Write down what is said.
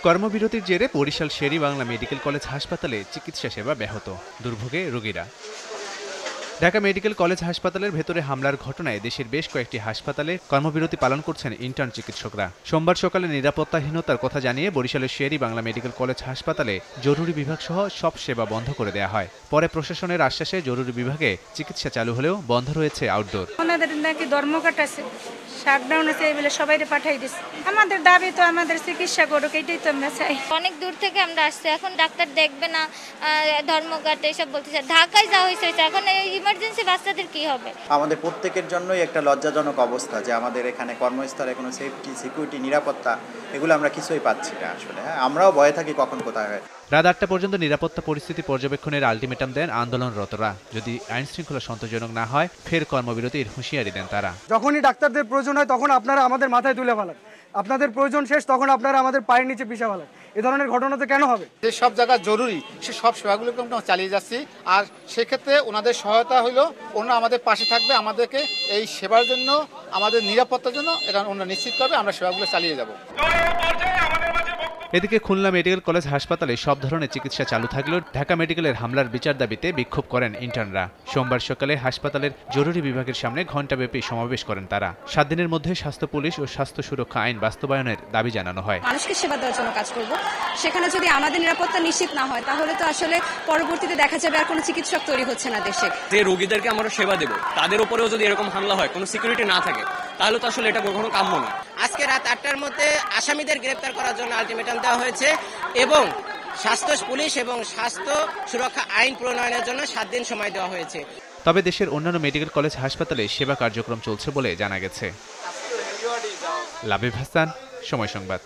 কর্মবিরতির জেরে Barishal Sher-e-Bangla medical college হাসপাতালে চিকিৎসা সেবা ব্যাহত, দুর্ভোগে রোগীরা। ঢাকা মেডিকেল কলেজ হাসপাতালের ভেতরে হামলার ঘটনায় দেশের বেশ কয়েকটি হাসপাতালে কর্মবিরতি পালন করছেন ইন্টার্ন চিকিৎসকরা। সোমবার সকালে নিরাপত্তাহীনতার কথা জানিয়ে বরিশালের শের-ই-বাংলা মেডিকেল কলেজ হাসপাতালে জরুরি বিভাগ সহ সব সেবা বন্ধ করে দেওয়া হয়। পরে প্রশাসনের আশ্বাসে জরুরি বিভাগে চিকিৎসা চালু হলেও বন্ধ রয়েছে আউটডোর। আমাদের নাকি ধর্মঘট আছে, শাটডাউন আছে, এই বলে সবাইকে পাঠাই দিচ্ছে। আমাদের দাবি তো আমাদের চিকিৎসা করুক, এটাই তো আমরা চাই। অনেক দূর থেকে আমরা আসছি, এখন ডাক্তার দেখবে না, ধর্মঘট এসব বলতেছে। ঢাকায় যাওয়া হয়েছে, এখন এই ইমার্জেন্সি বাচ্চাদের কি হবে? আমাদের প্রত্যেকের জন্যই একটা লজ্জাজনক অবস্থা যে আমাদের এখানে কর্মস্থলে কোনো সেফটি, সিকিউরিটি, নিরাপত্তা এগুলো আমরা কিছুই পাচ্ছি না। আসলে আমরাও ভয়ে থাকি কখন কোথায় হয়। রাত ৮টা পর্যন্ত নিরাপত্তা পরিস্থিতি পর্যবেক্ষণের আলটিমেটাম দেন আন্দোলনরতরা। যদি আইন শৃঙ্খলা সন্তোষজনক না হয় ফের কর্মবিরতির হুঁশিয়ারি দেন তারা। যখনই ডাক্তারদের প্রয়োজন হয় তখন আপনারা আমাদের মাথায় তুলে ফেলান, আপনাদের প্রয়োজন শেষ তখন আপনারা আমাদের পায়ের নিচে পিষা ফেলান। এ ধরনের ঘটনা তো কেন হবে? যে সব জায়গা জরুরি সে সব সেবাগুলোকে আমরা চালিয়ে যাচ্ছি, আর সেক্ষেত্রে ওনাদের সহায়তা হইলো ওনারা আমাদের পাশে থাকবে, আমাদেরকে এই সেবার জন্য, আমাদের নিরাপত্তার জন্য এটা ওনারা নিশ্চিত করবে, আমরা সেবাগুলো চালিয়ে যাব। এদিকে খুলনা মেডিকেল কলেজ হাসপাতালে সব ধরনের চিকিৎসা চালু থাকলেও ঢাকা মেডিকেলের হামলার বিচার দাবিতে বিক্ষোভ করেন ইন্টার্নরা। সোমবার সকালে হাসপাতালের জরুরি বিভাগের সামনে ঘণ্টাব্যাপী সমাবেশ করেন তারা। 7 দিনের মধ্যে স্বাস্থ্য পুলিশ ও স্বাস্থ্য সুরক্ষা আইন বাস্তবায়নের দাবি জানানো হয়। মানুষকে সেবা দেওয়ার জন্য কাজ করব, সেখানে যদি আমাদের নিরাপত্তা নিশ্চিত না হয় তাহলে তো আসলে পরবর্তীতে দেখা যাবে আর কোনো চিকিৎসক তৈরি হচ্ছে না দেশে। যে রোগীদেরকে আমরা সেবা দেব তাদের উপরেও যদি এরকম হামলা হয়, কোনো সিকিউরিটি না থাকে, তাহলে তো আসলে এটা কখনো কাম্য না। আজকে রাত 8টার মধ্যে আসামিদের গ্রেফতার করার জন্য আলটিমেটাম দেওয়া হয়েছে এবং স্বাস্থ্য পুলিশ এবং স্বাস্থ্য সুরক্ষা আইন প্রণয়নের জন্য 7 দিন সময় দেওয়া হয়েছে। তবে দেশের অন্যান্য মেডিকেল কলেজ হাসপাতালে সেবা কার্যক্রম চলছে বলে জানা গেছে। লাবিব হাসান, সময় সংবাদ।